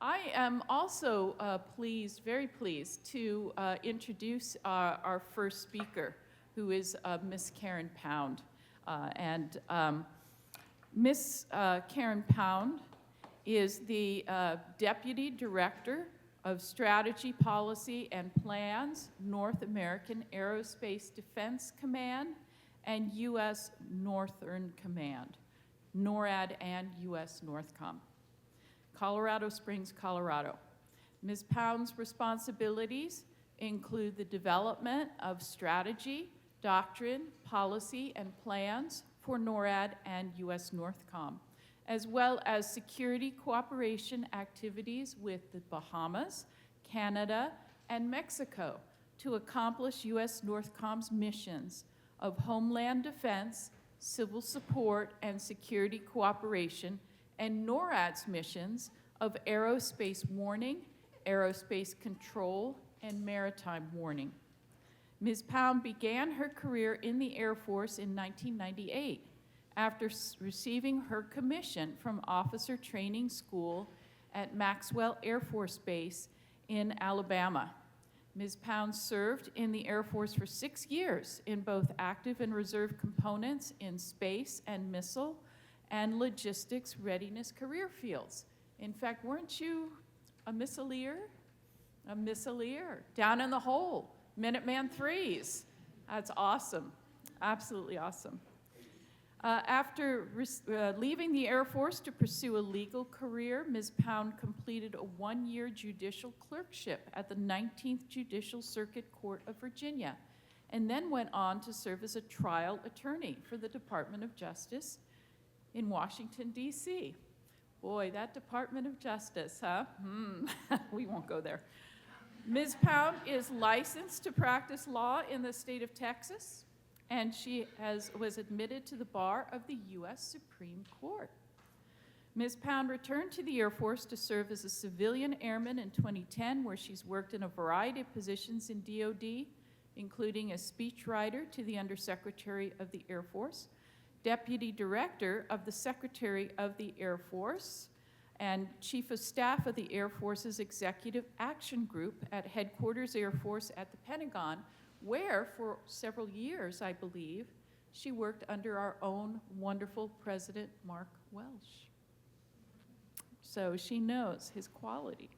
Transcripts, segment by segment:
I am also very pleased to introduce our first speaker, who is Miss Karen Pound. Miss Karen Pound is the Deputy Director of Strategy, Policy, and Plans, North American Aerospace Defense Command, and U.S. Northern Command, NORAD and U.S. Northcom, Colorado Springs, Colorado. Ms. Pound's responsibilities include the development of strategy, doctrine, policy, and plans for NORAD and U.S. Northcom, as well as security cooperation activities with the Bahamas, Canada, and Mexico to accomplish U.S. Northcom's missions of homeland defense, civil support, and security cooperation, and NORAD's missions of aerospace warning, aerospace control, and maritime warning. Ms. Pound began her career in the Air Force in 1998 after receiving her commission from Officer Training School at Maxwell Air Force Base in Alabama. Ms. Pound served in the Air Force for 6 years in both active and reserve components in space and missile and logistics readiness career fields. In fact, weren't you a missileer? A missileer, down in the hole, Minuteman IIIs. That's awesome, absolutely awesome. After leaving the Air Force to pursue a legal career, Ms. Pound completed a 1-year judicial clerkship at the 19th Judicial Circuit Court of Virginia, and then went on to serve as a trial attorney for the Department of Justice in Washington, D.C. Boy, that Department of Justice, huh? We won't go there. Ms. Pound is licensed to practice law in the state of Texas, and she was admitted to the bar of the U.S. Supreme Court. Ms. Pound returned to the Air Force to serve as a civilian airman in 2010, where she's worked in a variety of positions in DoD, including as speechwriter to the Undersecretary of the Air Force, Deputy Director of the Secretary of the Air Force, and Chief of Staff of the Air Force's Executive Action Group at Headquarters Air Force at the Pentagon, where for several years, I believe, she worked under our own wonderful President Mark Welsh. So she knows his quality.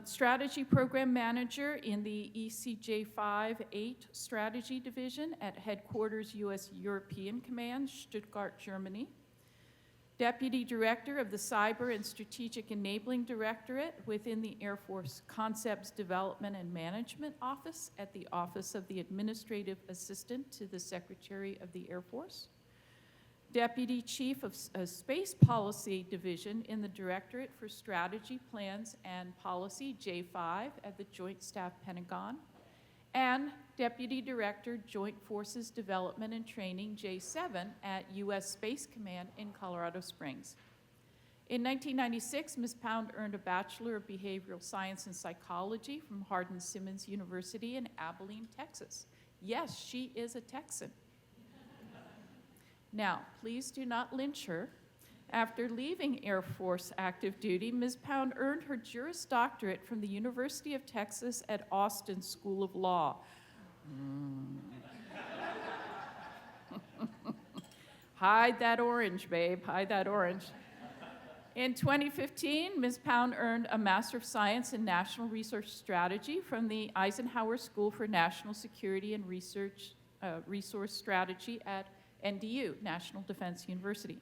Strategy Program Manager in the ECJ 5-8 Strategy Division at Headquarters U.S. European Command, Stuttgart, Germany. Deputy Director of the Cyber and Strategic Enabling Directorate within the Air Force Concepts Development and Management Office at the Office of the Administrative Assistant to the Secretary of the Air Force. Deputy Chief of Space Policy Division in the Directorate for Strategy, Plans, and Policy, J5, at the Joint Staff Pentagon. And Deputy Director, Joint Forces Development and Training, J7, at U.S. Space Command in Colorado Springs. In 1996, Ms. Pound earned a Bachelor of Behavioral Science and Psychology from Hardin-Simmons University in Abilene, Texas. Yes, she is a Texan. Now, please do not lynch her. After leaving Air Force active duty, Ms. Pound earned her Juris Doctorate from the University of Texas at Austin School of Law. Hide that orange, babe, hide that orange. In 2015, Ms. Pound earned a Master of Science in National Resource Strategy from the Eisenhower School for National Security and Resource Strategy at NDU, National Defense University.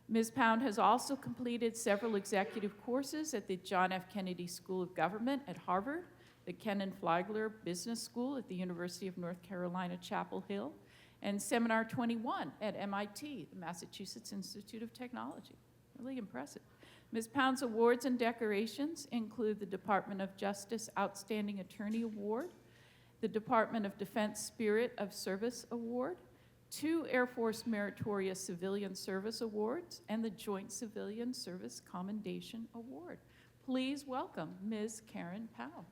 Ms. Pound has also completed several executive courses at the John F. Kennedy School of Government at Harvard, the Ken Flagler Business School at the University of North Carolina, Chapel Hill, and Seminar 21 at MIT, the Massachusetts Institute of Technology. Really impressive. Ms. Pound's awards and decorations include the Department of Justice Outstanding Attorney Award, the Department of Defense Spirit of Service Award, 2 Air Force Meritorious Civilian Service Awards, and the Joint Civilian Service Commendation Award. Please welcome Ms. Karen Powell.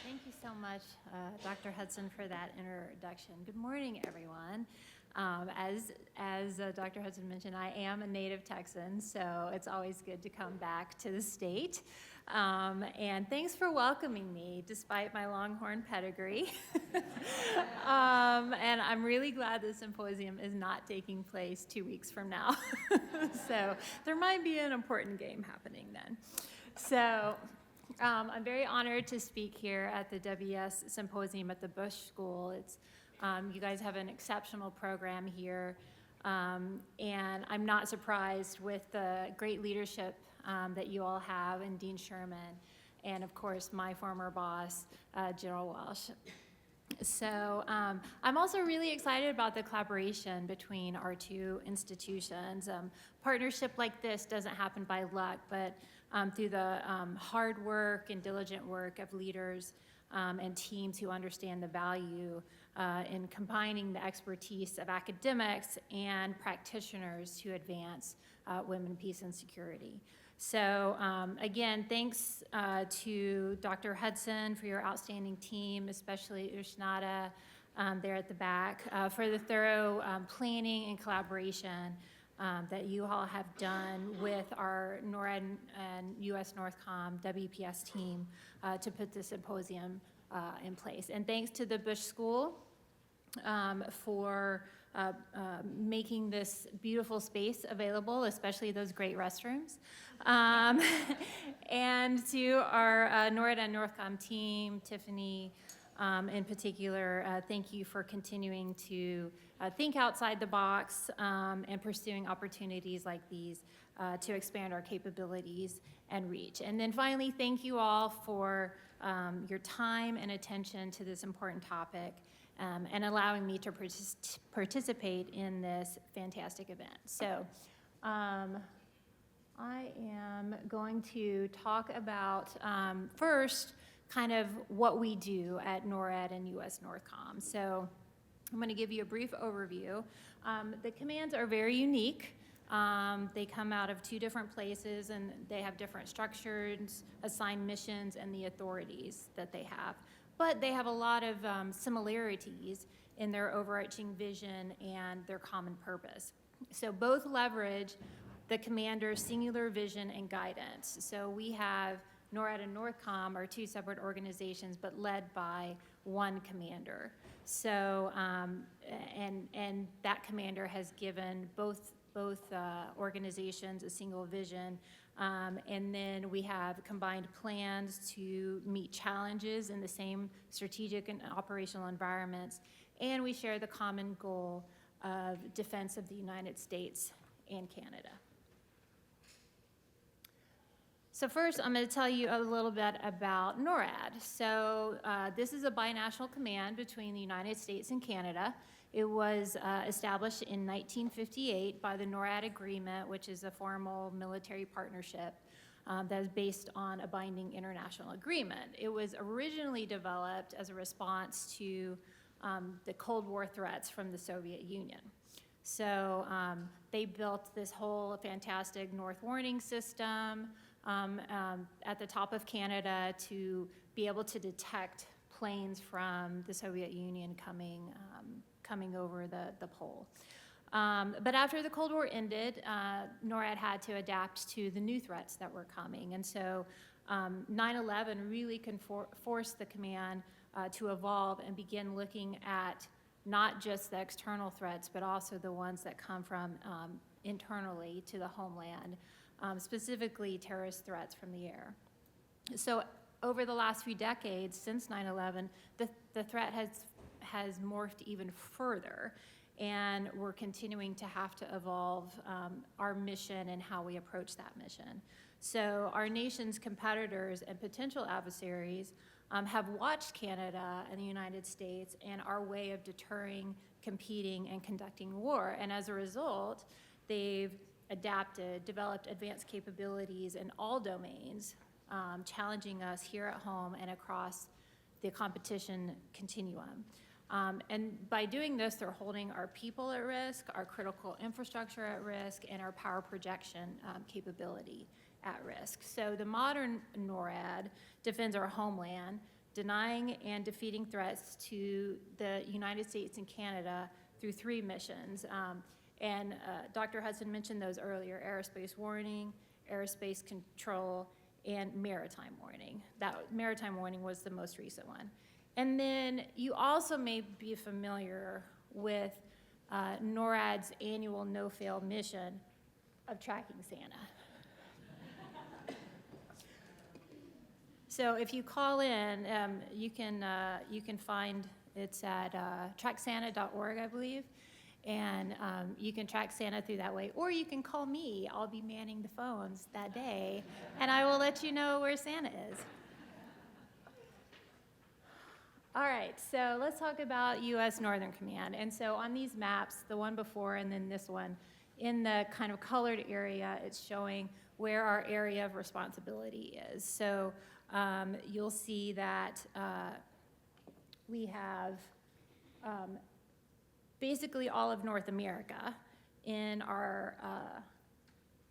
Thank you so much, Dr. Hudson, for that introduction. Good morning, everyone. As Dr. Hudson mentioned, I am a native Texan, so it's always good to come back to the state. And thanks for welcoming me, despite my Longhorn pedigree. And I'm really glad the symposium is not taking place 2 weeks from now. So there might be an important game happening then. So I'm very honored to speak here at the WPS Symposium at the Bush School. You guys have an exceptional program here, and I'm not surprised with the great leadership that you all have, and Dean Sherman, and of course my former boss, General Walsh. So I'm also really excited about the collaboration between our two institutions. Partnership like this doesn't happen by luck, but through the hard work and diligent work of leaders and teams who understand the value in combining the expertise of academics and practitioners to advance women, peace, and security. So again, thanks to Dr. Hudson for your outstanding team, especially Ushnada there at the back, for the thorough planning and collaboration that you all have done with our NORAD and U.S. Northcom WPS team to put this symposium in place. And thanks to the Bush School for making this beautiful space available, especially those great restrooms. And to our NORAD and Northcom team, Tiffany in particular, thank you for continuing to think outside the box and pursuing opportunities like these to expand our capabilities and reach. And then finally, thank you all for your time and attention to this important topic and allowing me to participate in this fantastic event. So I am going to talk about first kind of what we do at NORAD and U.S. Northcom. So I'm going to give you a brief overview. The commands are very unique. They come out of 2 different places, and they have different structures, assigned missions, and the authorities that they have. But they have a lot of similarities in their overarching vision and their common purpose. So both leverage the commander's singular vision and guidance. So we have NORAD and Northcom are 2 separate organizations, but led by one commander. So, and that commander has given both organizations a single vision. And then we have combined plans to meet challenges in the same strategic and operational environments. And we share the common goal of defense of the United States and Canada. So first, I'm going to tell you a little bit about NORAD. So this is a binational command between the United States and Canada. It was established in 1958 by the NORAD Agreement, which is a formal military partnership that is based on a binding international agreement. It was originally developed as a response to the Cold War threats from the Soviet Union. So they built this whole fantastic North Warning System at the top of Canada to be able to detect planes from the Soviet Union coming over the pole. But after the Cold War ended, NORAD had to adapt to the new threats that were coming. And so 9/11 really forced the command to evolve and begin looking at not just the external threats, but also the ones that come from internally to the homeland, specifically terrorist threats from the air. So over the last few decades, since 9/11, the threat has morphed even further, and we're continuing to have to evolve our mission and how we approach that mission. So our nation's competitors and potential adversaries have watched Canada and the United States and our way of deterring, competing, and conducting war. And as a result, they've adapted, developed advanced capabilities in all domains, challenging us here at home and across the competition continuum. And by doing this, they're holding our people at risk, our critical infrastructure at risk, and our power projection capability at risk. So the modern NORAD defends our homeland, denying and defeating threats to the United States and Canada through 3 missions. Dr. Hudson mentioned those earlier: aerospace warning, aerospace control, and maritime warning. That maritime warning was the most recent one. And then you also may be familiar with NORAD's annual no-fail mission of tracking Santa. So if you call in, you can find, it's at tracksanta.org, I believe, and you can track Santa through that way, or you can call me. I'll be manning the phones that day, and I will let you know where Santa is. All right, so let's talk about U.S. Northern Command. And so on these maps, the one before and then this one, in the kind of colored area, it's showing where our area of responsibility is. So you'll see that we have basically all of North America in our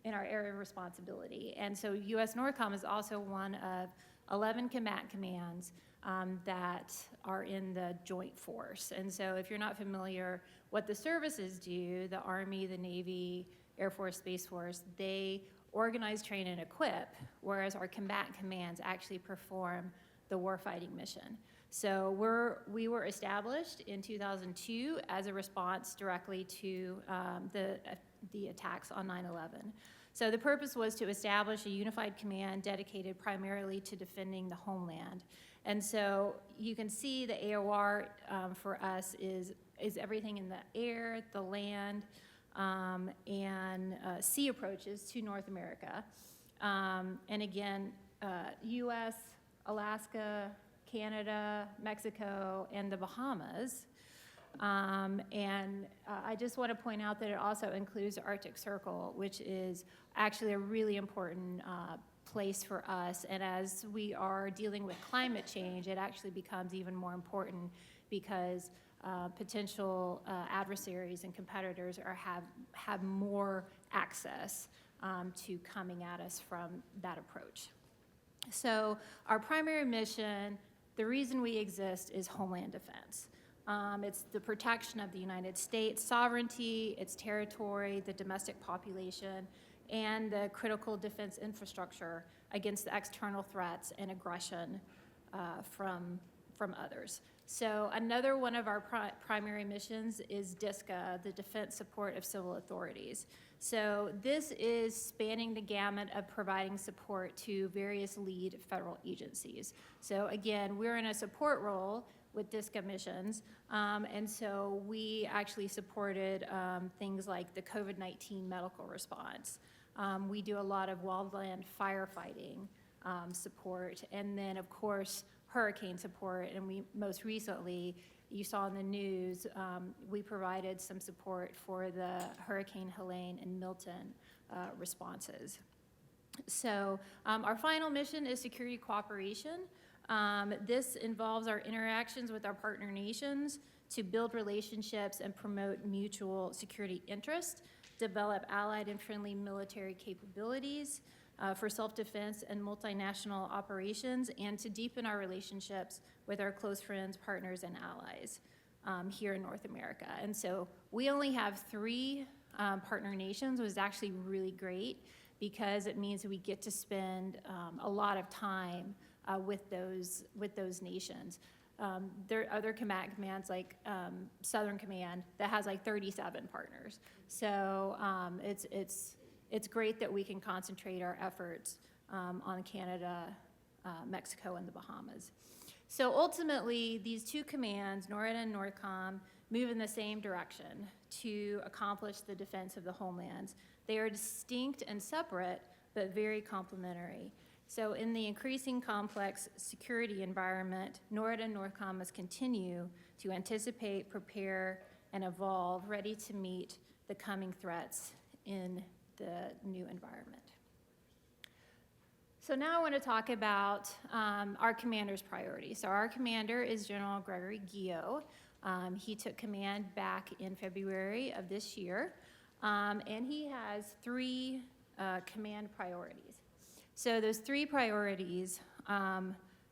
area of responsibility. And so U.S. NORCOM is also one of 11 combat commands that are in the joint force. And so if you're not familiar what the services do, the Army, the Navy, Air Force, Space Force, they organize, train, and equip, whereas our combat commands actually perform the warfighting mission. So we were established in 2002 as a response directly to the attacks on 9/11. So the purpose was to establish a unified command dedicated primarily to defending the homeland. And so you can see the AOR for us is everything in the air, the land, and sea approaches to North America. And again, U.S., Alaska, Canada, Mexico, and the Bahamas. I just want to point out that it also includes the Arctic Circle, which is actually a really important place for us. And as we are dealing with climate change, it actually becomes even more important because potential adversaries and competitors have more access to coming at us from that approach. So our primary mission, the reason we exist, is homeland defense. It's the protection of the United States sovereignty, its territory, the domestic population, and the critical defense infrastructure against the external threats and aggression from others. So another one of our primary missions is DSCA, the Defense Support of Civil Authorities. So this is spanning the gamut of providing support to various lead federal agencies. So again, we're in a support role with DSCA missions, and so we actually supported things like the COVID-19 medical response. We do a lot of wildland firefighting support, and then of course hurricane support, and we most recently, you saw in the news, we provided some support for the Hurricane Helene and Milton responses. So our final mission is security cooperation. This involves our interactions with our partner nations to build relationships and promote mutual security interest, develop allied and friendly military capabilities for self-defense and multinational operations, and to deepen our relationships with our close friends, partners, and allies here in North America. And so we only have 3 partner nations, which is actually really great because it means we get to spend a lot of time with those nations. There are other combat commands like Southern Command that has like 37 partners. So it's great that we can concentrate our efforts on Canada, Mexico, and the Bahamas. So ultimately, these 2 commands, NORAD and NORCOM, move in the same direction to accomplish the defense of the homelands. They are distinct and separate, but very complementary. So in the increasing complex security environment, NORAD and NORCOM must continue to anticipate, prepare, and evolve, ready to meet the coming threats in the new environment. So now I want to talk about our commander's priorities. So our commander is General Gregory Guillot. He took command back in February of this year, and he has 3 command priorities. So those 3 priorities,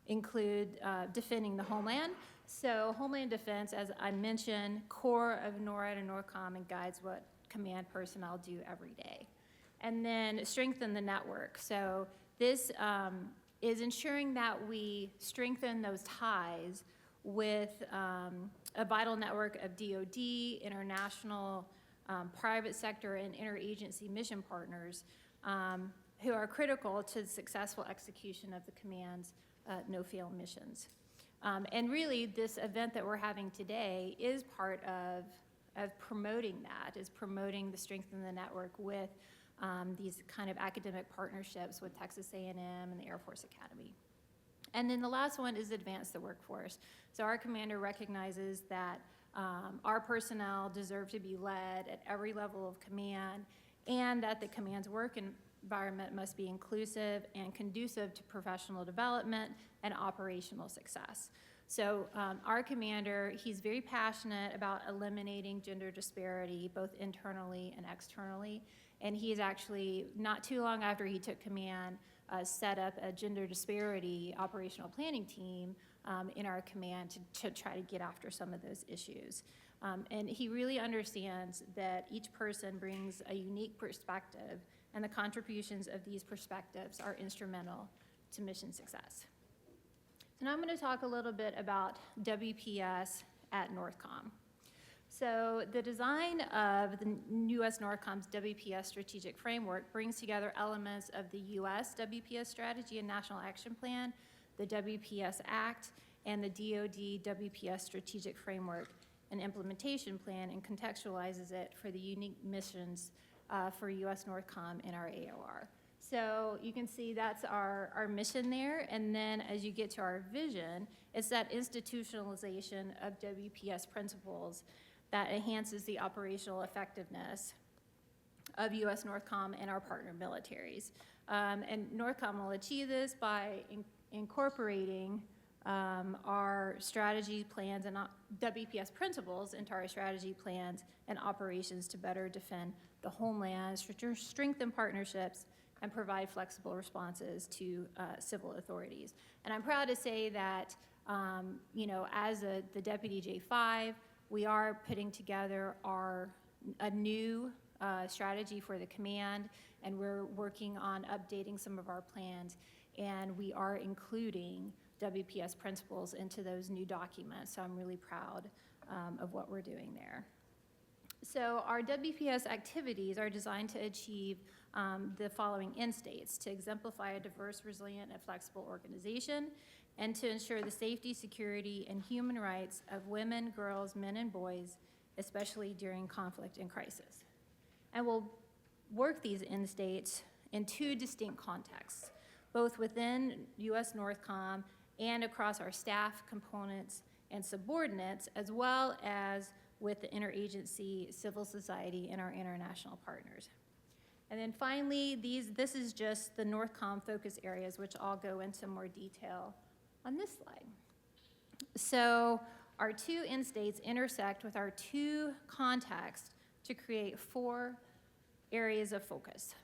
include defending the homeland. So homeland defense, as I mentioned, core of NORAD and NORCOM, and guides what command personnel do every day. And then strengthen the network. So this is ensuring that we strengthen those ties with a vital network of DoD, international, private sector, and interagency mission partners who are critical to the successful execution of the command's no-fail missions. And really, this event that we're having today is part of promoting that, is promoting the strength in the network with these kind of academic partnerships with Texas A&M and the Air Force Academy. And then the last one is advance the workforce. So our commander recognizes that our personnel deserve to be led at every level of command, and that the command's work environment must be inclusive and conducive to professional development and operational success. So our commander, he's very passionate about eliminating gender disparity, both internally and externally. And he's actually, not too long after he took command, set up a gender disparity operational planning team in our command to try to get after some of those issues. And he really understands that each person brings a unique perspective, and the contributions of these perspectives are instrumental to mission success. So now I'm going to talk a little bit about WPS at NORTHCOM. So the design of the U.S. NORTHCOM's WPS strategic framework brings together elements of the U.S. WPS strategy and national action plan, the WPS Act, and the DoD WPS strategic framework and implementation plan, and contextualizes it for the unique missions for U.S. NORTHCOM and our AOR. So you can see that's our mission there, and then as you get to our vision, it's that institutionalization of WPS principles that enhances the operational effectiveness of U.S. NORTHCOM and our partner militaries. And NORTHCOM will achieve this by incorporating our strategy plans and WPS principles into our strategy plans and operations to better defend the homeland, strengthen partnerships, and provide flexible responses to civil authorities. And I'm proud to say that, as the Deputy J5, we are putting together a new strategy for the command, and we're working on updating some of our plans, and we are including WPS principles into those new documents, so I'm really proud of what we're doing there. So our WPS activities are designed to achieve the following end states: to exemplify a diverse, resilient, and flexible organization, and to ensure the safety, security, and human rights of women, girls, men, and boys, especially during conflict and crisis. And we'll work these end states in two distinct contexts, both within U.S. NORTHCOM and across our staff, components, and subordinates, as well as with the interagency, civil society, and our international partners. And then finally, this is just the NORTHCOM focus areas, which I'll go into more detail on this slide. So our two end states intersect with our two contexts to create 4 areas of focus.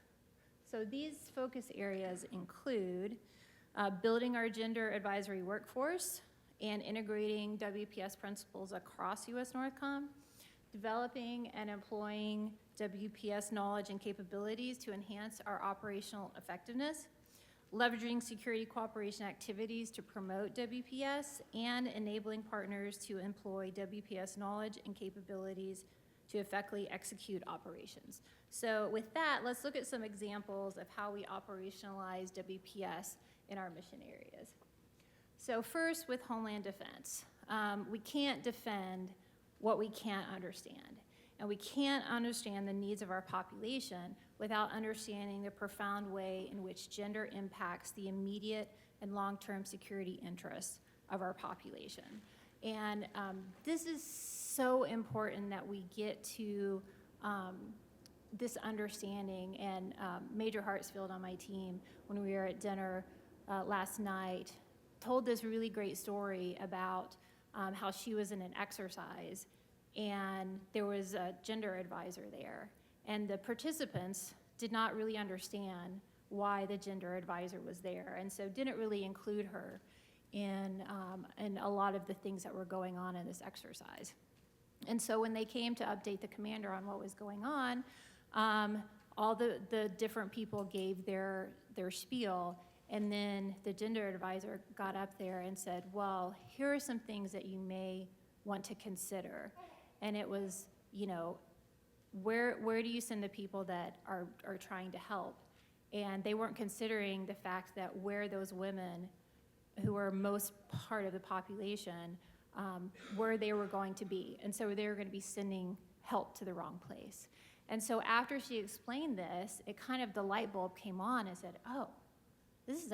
So these focus areas include building our gender advisory workforce and integrating WPS principles across U.S. NORTHCOM, developing and employing WPS knowledge and capabilities to enhance our operational effectiveness, leveraging security cooperation activities to promote WPS, and enabling partners to employ WPS knowledge and capabilities to effectively execute operations. So with that, let's look at some examples of how we operationalize WPS in our mission areas. So first, with Homeland Defense, we can't defend what we can't understand. And we can't understand the needs of our population without understanding the profound way in which gender impacts the immediate and long-term security interests of our population. And this is so important that we get to this understanding. And Major Hartsfield on my team, when we were at dinner last night, told this really great story about how she was in an exercise and there was a gender advisor there, and the participants did not really understand why the gender advisor was there, and so didn't really include her. in a lot of the things that were going on in this exercise. And so when they came to update the commander on what was going on, all the different people gave their spiel, and then the gender advisor got up there and said, well, here are some things that you may want to consider. And it was, you know, where do you send the people that are trying to help? And they weren't considering the fact that where those women who are most part of the population, where they were going to be. And so they were going to be sending help to the wrong place. And so after she explained this, it kind of, the light bulb came on and said, oh, this is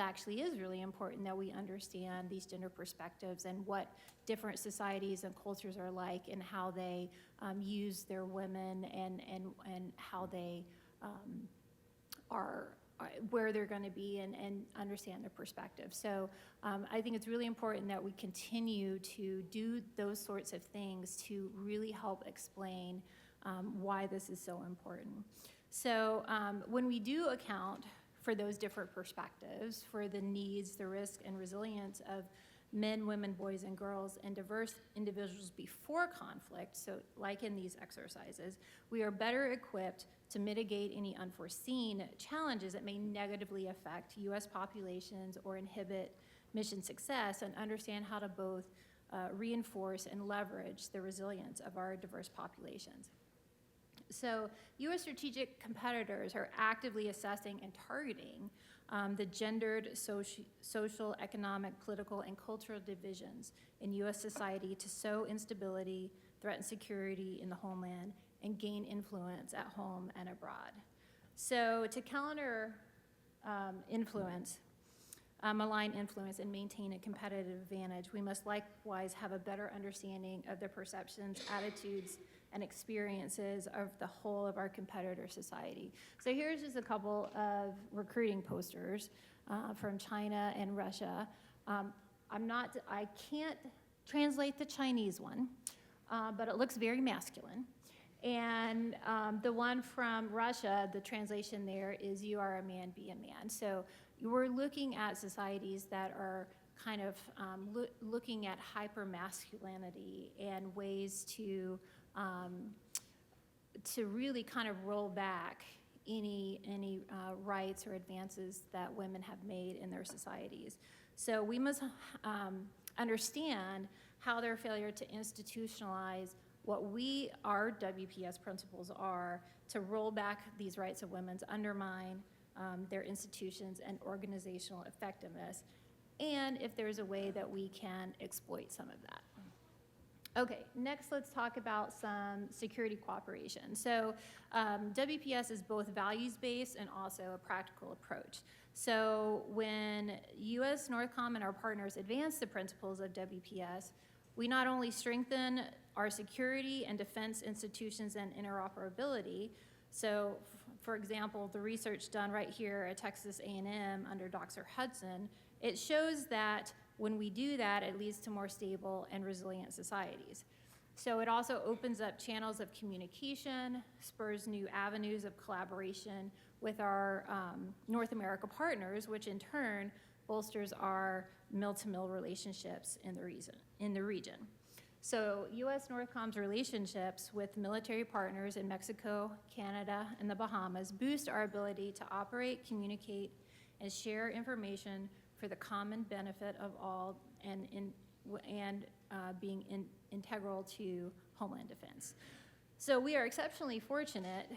really important that we understand these gender perspectives and what different societies and cultures are like, and how they use their women, and how they are where they're going to be, and understand their perspective. So I think it's really important that we continue to do those sorts of things to really help explain why this is so important. So when we do account for those different perspectives, for the needs, the risk, and resilience of men, women, boys, and girls, and diverse individuals before conflict, so like in these exercises, we are better equipped to mitigate any unforeseen challenges that may negatively affect U.S. populations or inhibit mission success, and understand how to both reinforce and leverage the resilience of our diverse populations. So U.S. strategic competitors are actively assessing and targeting the gendered, social, economic, political, and cultural divisions in U.S. society to sow instability, threaten security in the homeland, and gain influence at home and abroad. So to counter influence, malign influence, and maintain a competitive advantage, we must likewise have a better understanding of the perceptions, attitudes, and experiences of the whole of our competitor society. So here's just a couple of recruiting posters from China and Russia. I can't translate the Chinese one, but it looks very masculine. And the one from Russia, the translation there is, you are a man, be a man. So we're looking at societies that are kind of looking at hyper-masculinity and ways to really kind of roll back any rights or advances that women have made in their societies. So we must understand how their failure to institutionalize what our WPS principles are, to roll back these rights of women, undermine their institutions and organizational effectiveness, and if there's a way that we can exploit some of that. Okay, next let's talk about some security cooperation. So WPS is both values-based and also a practical approach. So when U.S. NORTHCOM and our partners advance the principles of WPS, we not only strengthen our security and defense institutions and interoperability. So for example, the research done right here at Texas A&M under Dr. Hudson, it shows that when we do that, it leads to more stable and resilient societies. So it also opens up channels of communication, spurs new avenues of collaboration with our North America partners, which in turn bolsters our mill-to-mill relationships in the region. So U.S. NORTHCOM's relationships with military partners in Mexico, Canada, and the Bahamas boost our ability to operate, communicate, and share information for the common benefit of all, and being integral to homeland defense. So we are exceptionally fortunate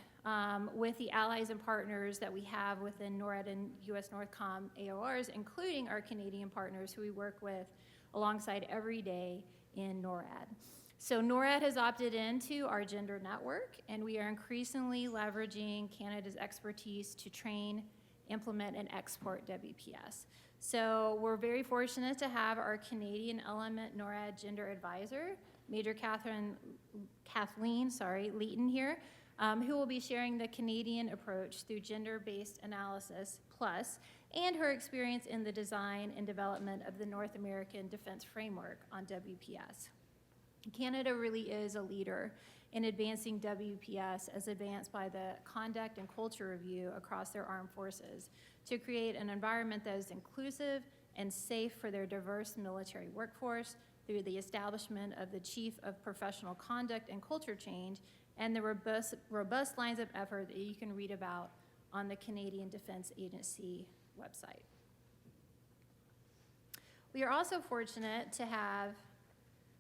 with the allies and partners that we have within NORAD and U.S. NORTHCOM AORs, including our Canadian partners who we work with alongside every day in NORAD. So NORAD has opted into our gender network, and we are increasingly leveraging Canada's expertise to train, implement, and export WPS. So we're very fortunate to have our Canadian Element NORAD Gender Advisor, Major Kathleen Leighton here, who will be sharing the Canadian approach through gender-based analysis plus, and her experience in the design and development of the North American Defense Framework on WPS. Canada really is a leader in advancing WPS as advanced by the Conduct and Culture Review across their armed forces to create an environment that is inclusive and safe for their diverse military workforce through the establishment of the Chief of Professional Conduct and Culture Change and the robust lines of effort that you can read about on the Canadian Defense Agency website. We are also fortunate to have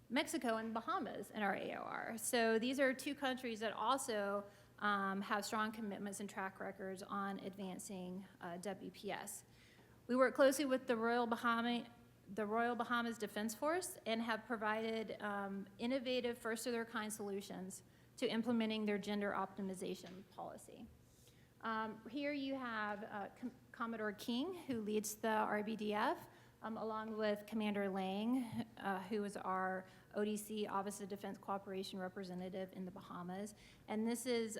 Mexico and Bahamas in our AOR. So these are two countries that also have strong commitments and track records on advancing WPS. We work closely with the Royal Bahamas Defense Force and have provided innovative first-of-their-kind solutions to implementing their gender optimization policy. Here you have Commodore King, who leads the RBDF, along with Commander Lang, who is our ODC, Office of Defense Cooperation Representative in the Bahamas. And this is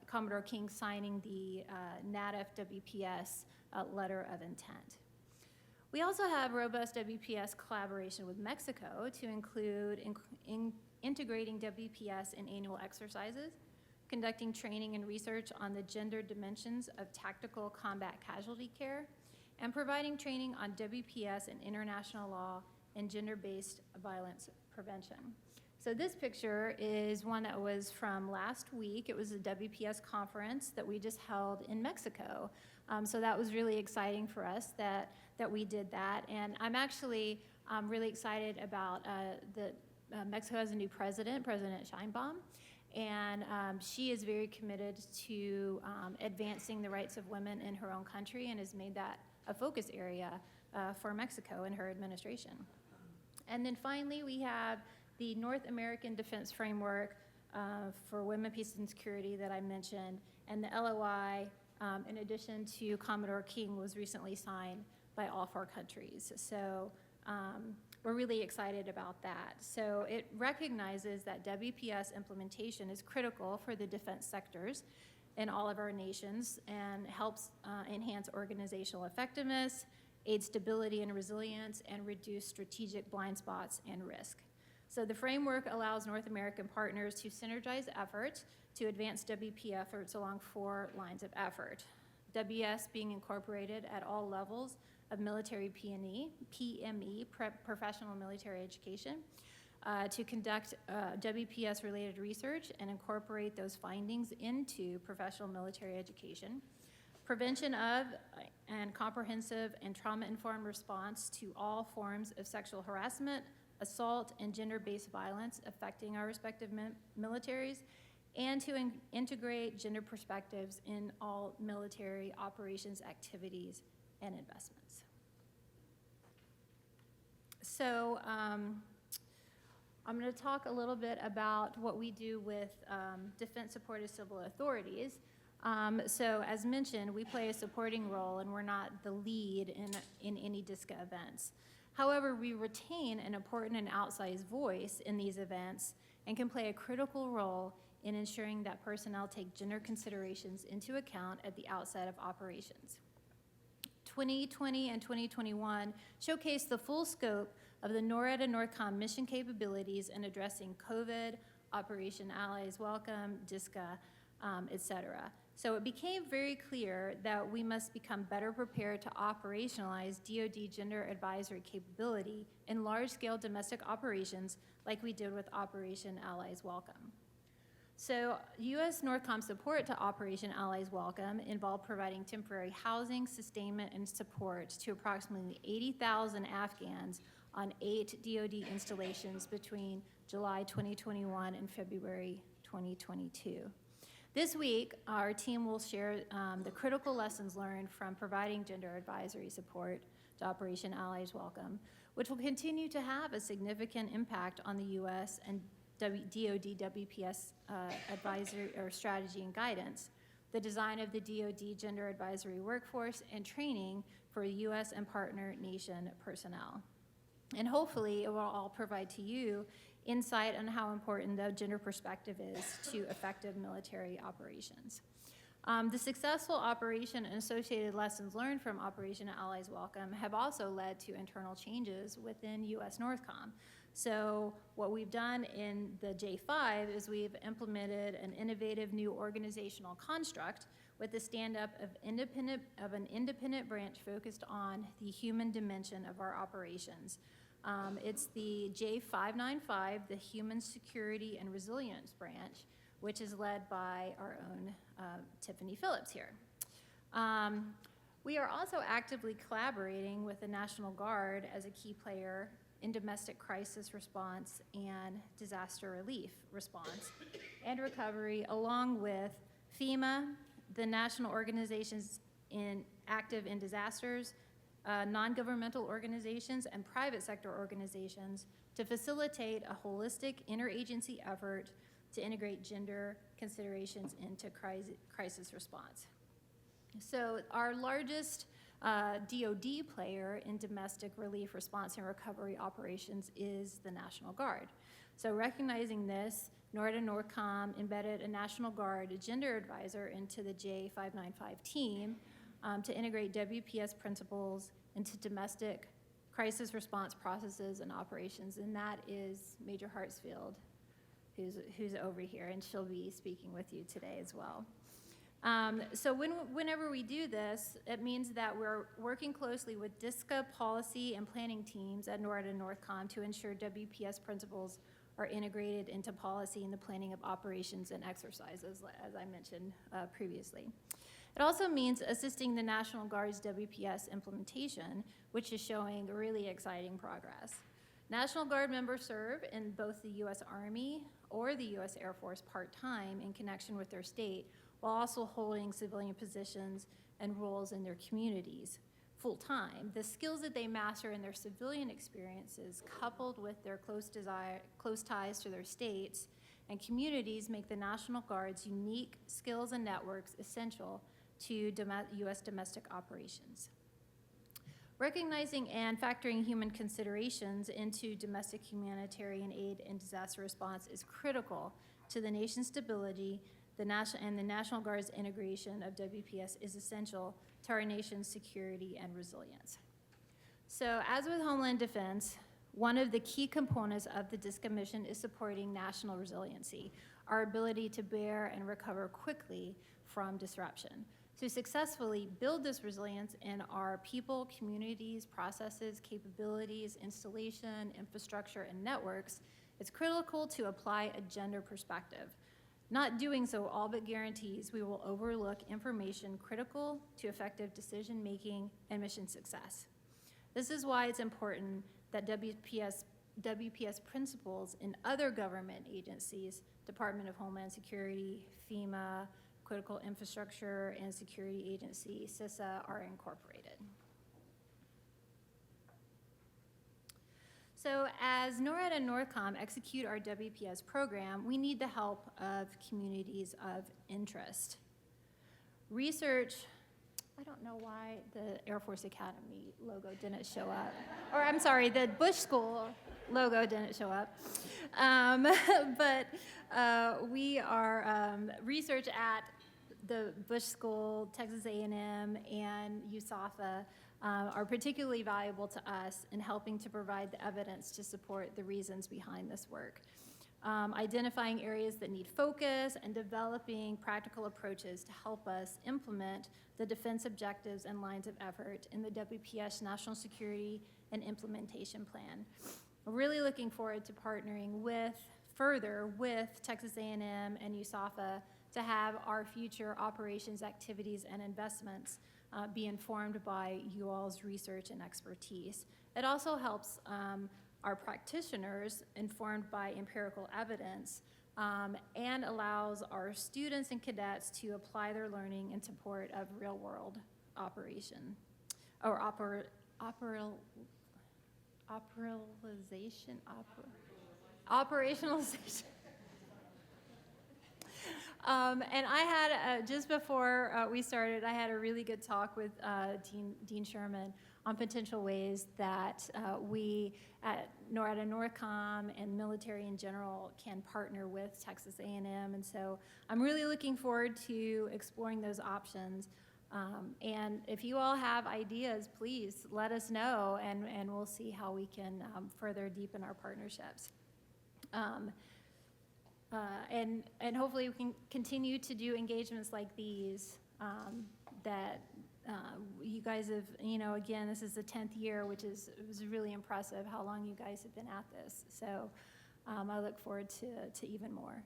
Commodore King signing the NATF WPS letter of intent. We also have robust WPS collaboration with Mexico to include integrating WPS in annual exercises, conducting training and research on the gender dimensions of tactical combat casualty care, and providing training on WPS and international law and gender-based violence prevention. So this picture is one that was from last week. It was a WPS conference that we just held in Mexico. So that was really exciting for us that we did that. And I'm actually really excited about that Mexico has a new president, President Sheinbaum, and she is very committed to advancing the rights of women in her own country and has made that a focus area for Mexico and her administration. And then finally, we have the North American Defense Framework for Women, Peace, and Security that I mentioned, and the LOI, in addition to Commodore King, was recently signed by all 4 countries. So we're really excited about that. So it recognizes that WPS implementation is critical for the defense sectors in all of our nations and helps enhance organizational effectiveness, aid stability and resilience, and reduce strategic blind spots and risk. So the framework allows North American partners to synergize efforts to advance WP efforts along 4 lines of effort. WS being incorporated at all levels of military PME, professional military education, to conduct WPS-related research and incorporate those findings into professional military education, prevention of and comprehensive and trauma-informed response to all forms of sexual harassment, assault, and gender-based violence affecting our respective militaries, and to integrate gender perspectives in all military operations, activities, and investments. So I'm going to talk a little bit about what we do with defense-supported civil authorities. So as mentioned, we play a supporting role, and we're not the lead in any DISCA events. However, we retain an important and outsized voice in these events and can play a critical role in ensuring that personnel take gender considerations into account at the outset of operations. 2020 and 2021 showcased the full scope of the NORAD and NORCOM mission capabilities in addressing COVID, Operation Allies Welcome, DISCA, et cetera. So it became very clear that we must become better prepared to operationalize DoD gender advisory capability in large-scale domestic operations like we did with Operation Allies Welcome. So U.S. NORCOM support to Operation Allies Welcome involved providing temporary housing, sustainment, and support to approximately 80,000 Afghans on 8 DoD installations between July 2021 and February 2022. This week, our team will share the critical lessons learned from providing gender advisory support to Operation Allies Welcome, which will continue to have a significant impact on the U.S. and DoD WPS advisory or strategy and guidance, the design of the DoD gender advisory workforce, and training for U.S. and partner nation personnel. And hopefully, it will all provide to you insight on how important the gender perspective is to effective military operations. The successful operation and associated lessons learned from Operation Allies Welcome have also led to internal changes within U.S. NORTHCOM. So what we've done in the J5 is we've implemented an innovative new organizational construct with the stand-up of an independent branch focused on the human dimension of our operations. It's the J595, the Human Security and Resilience Branch, which is led by our own Tiffany Phillips here. We are also actively collaborating with the National Guard as a key player in domestic crisis response and disaster relief response and recovery, along with FEMA, the national organizations active in disasters, non-governmental organizations, and private sector organizations to facilitate a holistic interagency effort to integrate gender considerations into crisis response. So our largest DoD player in domestic relief response and recovery operations is the National Guard. So recognizing this, NORAD and NORCOM embedded a National Guard gender advisor into the J595 team to integrate WPS principles into domestic crisis response processes and operations, and that is Major Hartsfield, who's over here, and she'll be speaking with you today as well. So whenever we do this, it means that we're working closely with DISCA policy and planning teams at NORAD and NORCOM to ensure WPS principles are integrated into policy and the planning of operations and exercises, as I mentioned previously. It also means assisting the National Guard's WPS implementation, which is showing really exciting progress. National Guard members serve in both the U.S. Army or the U.S. Air Force part-time in connection with their state, while also holding civilian positions and roles in their communities full-time. The skills that they master in their civilian experiences, coupled with their close ties to their states and communities, make the National Guard's unique skills and networks essential to U.S. domestic operations. Recognizing and factoring human considerations into domestic humanitarian aid and disaster response is critical to the nation's stability. The National Guard's integration of WPS is essential to our nation's security and resilience. So, as with Homeland Defense, one of the key components of the DISCA mission is supporting national resiliency, our ability to bear and recover quickly from disruption. To successfully build this resilience in our people, communities, processes, capabilities, installation, infrastructure, and networks, it's critical to apply a gender perspective. Not doing so all but guarantees we will overlook information critical to effective decision-making and mission success. This is why it's important that WPS principles in other government agencies, Department of Homeland Security, FEMA, Critical Infrastructure and Security Agency, CISA, are incorporated. So as NORAD and NORCOM execute our WPS program, we need the help of communities of interest. Research, I don't know why the Air Force Academy logo didn't show up. Or I'm sorry, the Bush School logo didn't show up. But we are research at the Bush School, Texas A&M, and USAFA are particularly valuable to us in helping to provide the evidence to support the reasons behind this work. Identifying areas that need focus and developing practical approaches to help us implement the defense objectives and lines of effort in the WPS National Security and Implementation Plan. We're really looking forward to partnering further with Texas A&M and USAFA to have our future operations, activities, and investments be informed by you all's research and expertise. It also helps our practitioners informed by empirical evidence and allows our students and cadets to apply their learning in support of real-world operation or operationalization. And I had, just before we started, I had a really good talk with Dean Sherman on potential ways that we at NORAD and NORCOM and military in general can partner with Texas A&M. And so I'm really looking forward to exploring those options. And if you all have ideas, please let us know, and we'll see how we can further deepen our partnerships. And hopefully we can continue to do engagements like these that you guys have, again, this is the 10th year, which is, it was really impressive how long you guys have been at this. So I look forward to even more.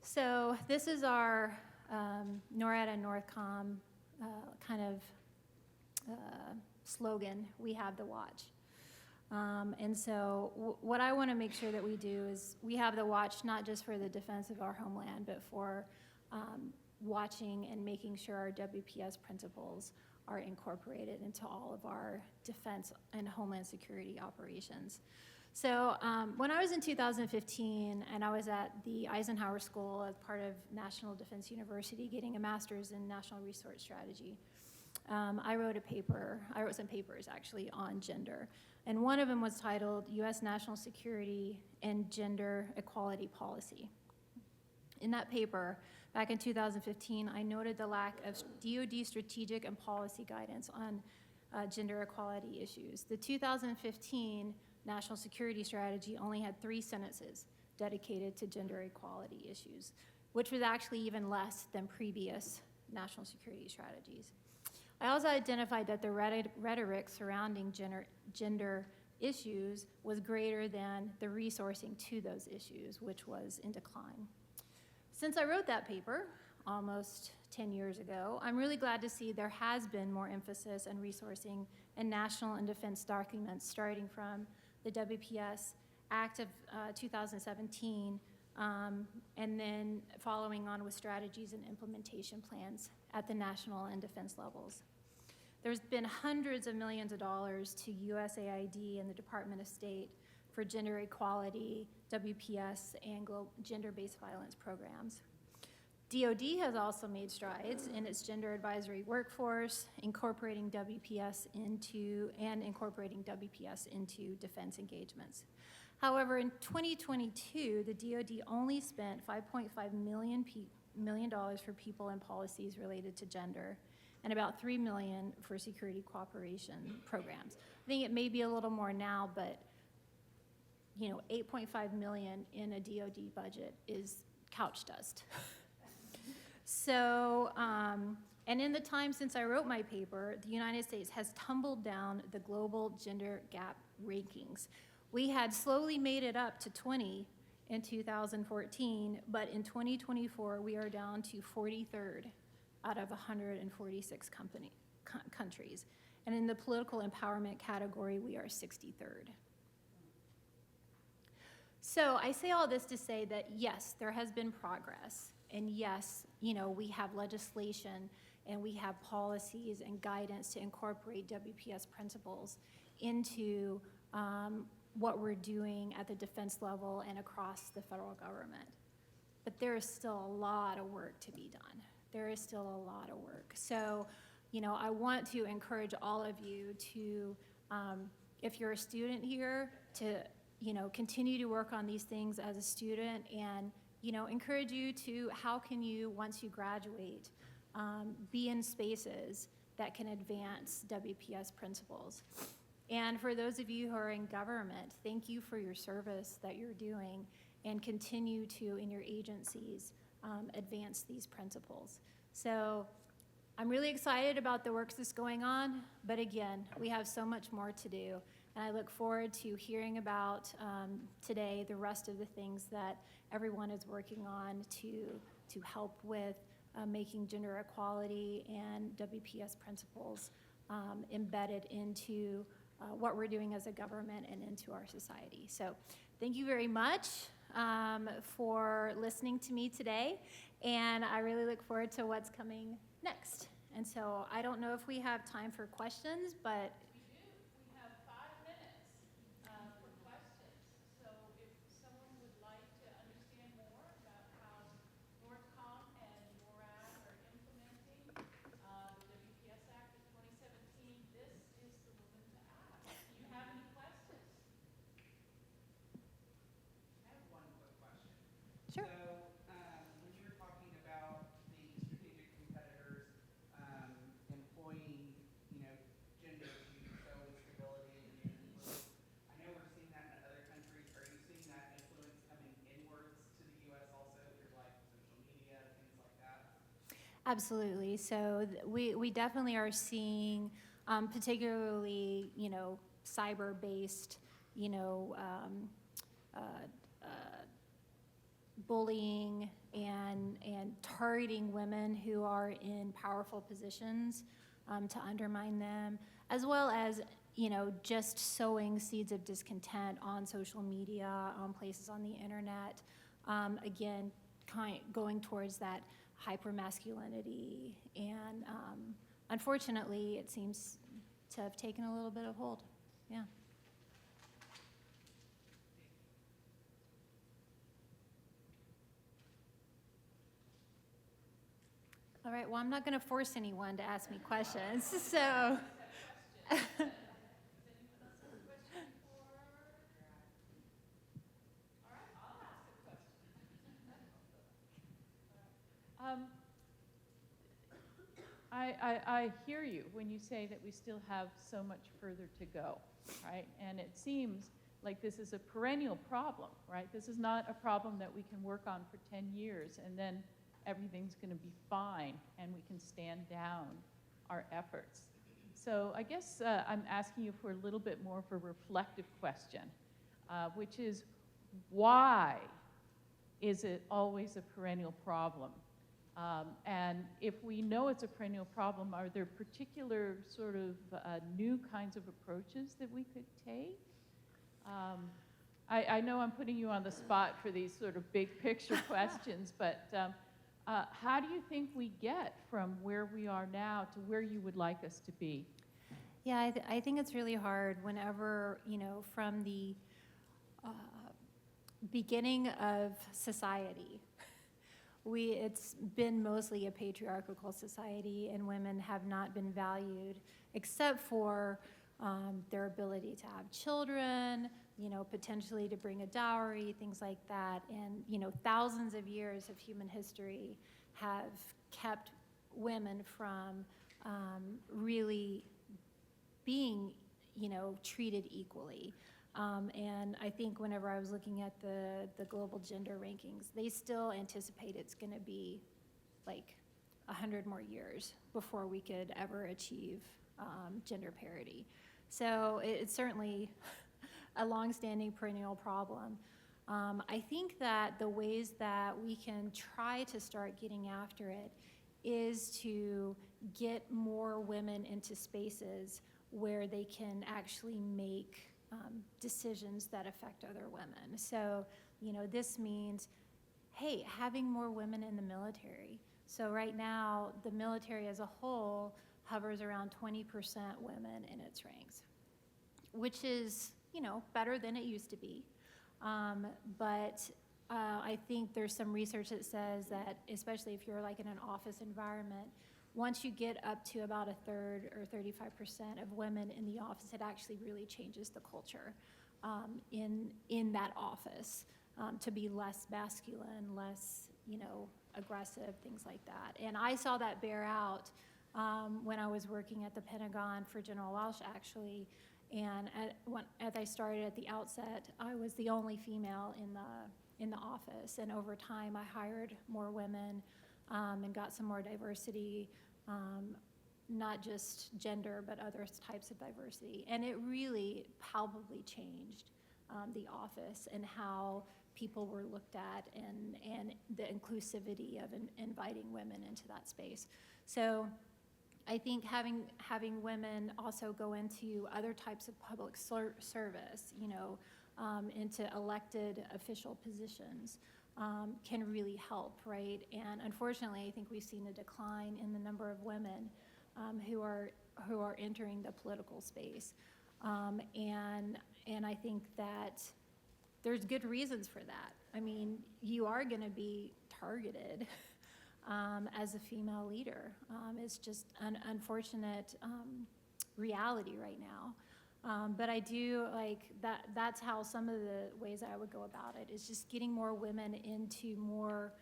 So this is our NORAD and NORTHCOM kind of slogan, "We have the watch." And so what I want to make sure that we do is we have the watch not just for the defense of our homeland, but for watching and making sure our WPS principles are incorporated into all of our defense and homeland security operations. So when I was in 2015 and I was at the Eisenhower School as part of National Defense University getting a master's in national resource strategy, I wrote some papers actually on gender. And one of them was titled U.S. National Security and Gender Equality Policy. In that paper, back in 2015, I noted the lack of DoD strategic and policy guidance on gender equality issues. The 2015 National Security Strategy only had 3 sentences dedicated to gender equality issues, which was actually even less than previous national security strategies. I also identified that the rhetoric surrounding gender issues was greater than the resourcing to those issues, which was in decline. Since I wrote that paper almost 10 years ago, I'm really glad to see there has been more emphasis and resourcing in national and defense documents, starting from the WPS Act of 2017, and then following on with strategies and implementation plans at the national and defense levels. There's been hundreds of millions of dollars to USAID and the Department of State for gender equality, WPS, and gender-based violence programs. DoD has also made strides in its gender advisory workforce, incorporating WPS into defense engagements. However, in 2022, the DoD only spent $5.5 million for people and policies related to gender, and about $3 million for security cooperation programs. I think it may be a little more now, but $8.5 million in a DoD budget is couch dust. So, and in the time since I wrote my paper, the United States has tumbled down the global gender gap rankings. We had slowly made it up to 20 in 2014, but in 2024, we are down to 43rd out of 146 countries. And in the political empowerment category, we are 63rd. So I say all this to say that yes, there has been progress. And yes, we have legislation and we have policies and guidance to incorporate WPS principles into what we're doing at the defense level and across the federal government. But there is still a lot of work to be done. There is still a lot of work. So, I want to encourage all of you to, if you're a student here, to, continue to work on these things as a student, and, encourage you to, how can you, once you graduate, be in spaces that can advance WPS principles. And for those of you who are in government, thank you for your service that you're doing, and continue to, in your agencies, advance these principles. So I'm really excited about the work that's going on, but again, we have so much more to do. And I look forward to hearing about today the rest of the things that everyone is working on to help with making gender equality and WPS principles embedded into what we're doing as a government and into our society. So thank you very much for listening to me today, and I really look forward to what's coming next. And so I don't know if we have time for questions, but We do. We have 5 minutes for questions. So if someone would like to understand more about how NORTHCOM and NORAD are implementing the WPS Act of 2017, this is the woman to ask. Do you have any questions? I have one quick question. sure. So, when Absolutely. So we definitely are seeing, particularly, cyber-based, you know, uh, uh, bullying and targeting women who are in powerful positions to undermine them, as well as, just sowing seeds of discontent on social media, on places on the internet. Again, going towards that hypermasculinity, and unfortunately, it seems to have taken a little bit of hold. Yeah. All right, well, I'm not going to force anyone to ask me questions, so. Um, I hear you when you say that we still have so much further to go, right? And it seems like this is a perennial problem, right? This is not a problem that we can work on for 10 years and then everything's going to be fine and we can stand down our efforts. So I guess I'm asking you for a little bit more of a reflective question, which is, why is it always a perennial problem? And if we know it's a perennial problem, are there particular sort of new kinds of approaches that we could take? I know I'm putting you on the spot for these sort of big picture questions, but how do you think we get from where we are now to where you would like us to be? Yeah, I think it's really hard whenever, from the beginning of society, it's been mostly a patriarchal society, and women have not been valued except for their ability to have children, potentially to bring a dowry, things like that. And, thousands of years of human history have kept women from really being, treated equally. And I think whenever I was looking at the global gender rankings, they still anticipate it's going to be like 100 more years before we could ever achieve gender parity. So it's certainly a longstanding perennial problem. I think that the ways that we can try to start getting after it is to get more women into spaces where they can actually make decisions that affect other women. So, this means, hey, having more women in the military. So right now, the military as a whole hovers around 20% women in its ranks, which is, better than it used to be. But I think there's some research that says that, especially if you're like in an office environment, once you get up to about a third or 35% of women in the office, it actually really changes the culture in that office to be less masculine, less, aggressive, things like that. And I saw that bear out when I was working at the Pentagon for General Welsh, actually. And as I started at the outset, I was the only female in the office. And over time, I hired more women and got some more diversity, not just gender, but other types of diversity. And it really palpably changed the office and how people were looked at, and the inclusivity of inviting women into that space. So I think having women also go into other types of public service, into elected official positions, can really help, right? And unfortunately, I think we've seen a decline in the number of women who are entering the political space, and I think that there's good reasons for that. I mean, you are going to be targeted as a female leader. It's just an unfortunate reality right now. But I do like that. That's how some of the ways I would go about it is just getting more women into more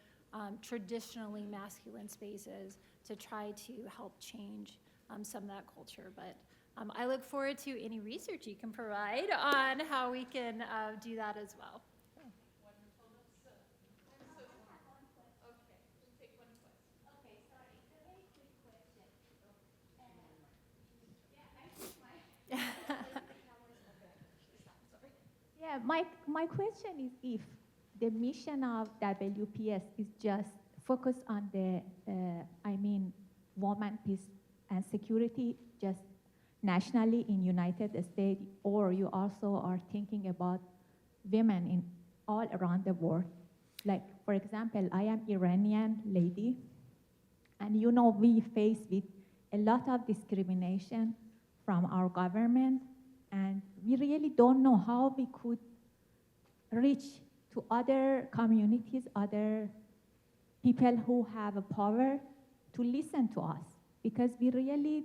traditionally masculine spaces to try to help change some of that culture. But I look forward to any research you can provide on how we can do that as well. Wonderful. Okay, we'll take one question. Okay, sorry. Yeah, my question is if the mission of WPS is just focused on the, woman, peace, and security just nationally in United States, or you also are thinking about women in all around the world. Like, for example, I am Iranian lady, and we face with a lot of discrimination from our government, and we really don't know how we could reach to other communities, other people who have a power to listen to us, because they really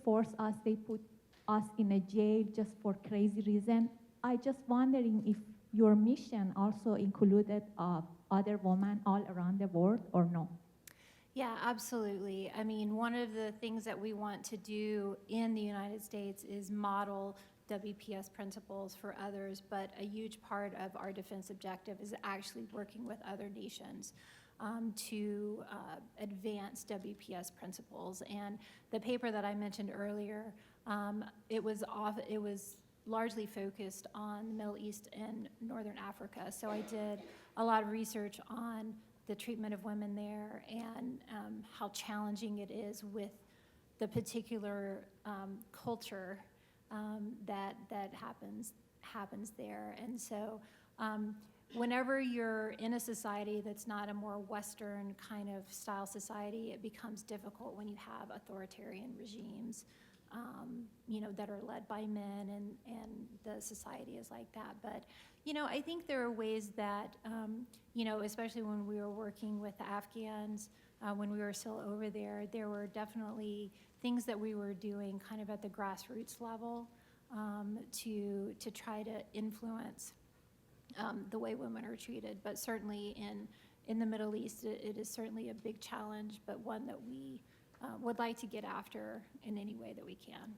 force us, they put us in a jail just for crazy reason. I just wondering if your mission also included other women all around the world or no? Yeah, absolutely. I mean, one of the things that we want to do in the United States is model WPS principles for others, but a huge part of our defense objective is actually working with other nations to advance WPS principles. And the paper that I mentioned earlier, it was largely focused on the Middle East and Northern Africa. So I did a lot of research on the treatment of women there and how challenging it is with the particular culture that happens there. And so whenever you're in a society that's not a more Western kind of style society, it becomes difficult when you have authoritarian regimes, that are led by men, and the society is like that. But, I think there are ways that, especially when we were working with the Afghans, when we were still over there, there were definitely things that we were doing kind of at the grassroots level to try to influence the way women are treated. But certainly in the Middle East, it is certainly a big challenge, but one that we would like to get after in any way that we can.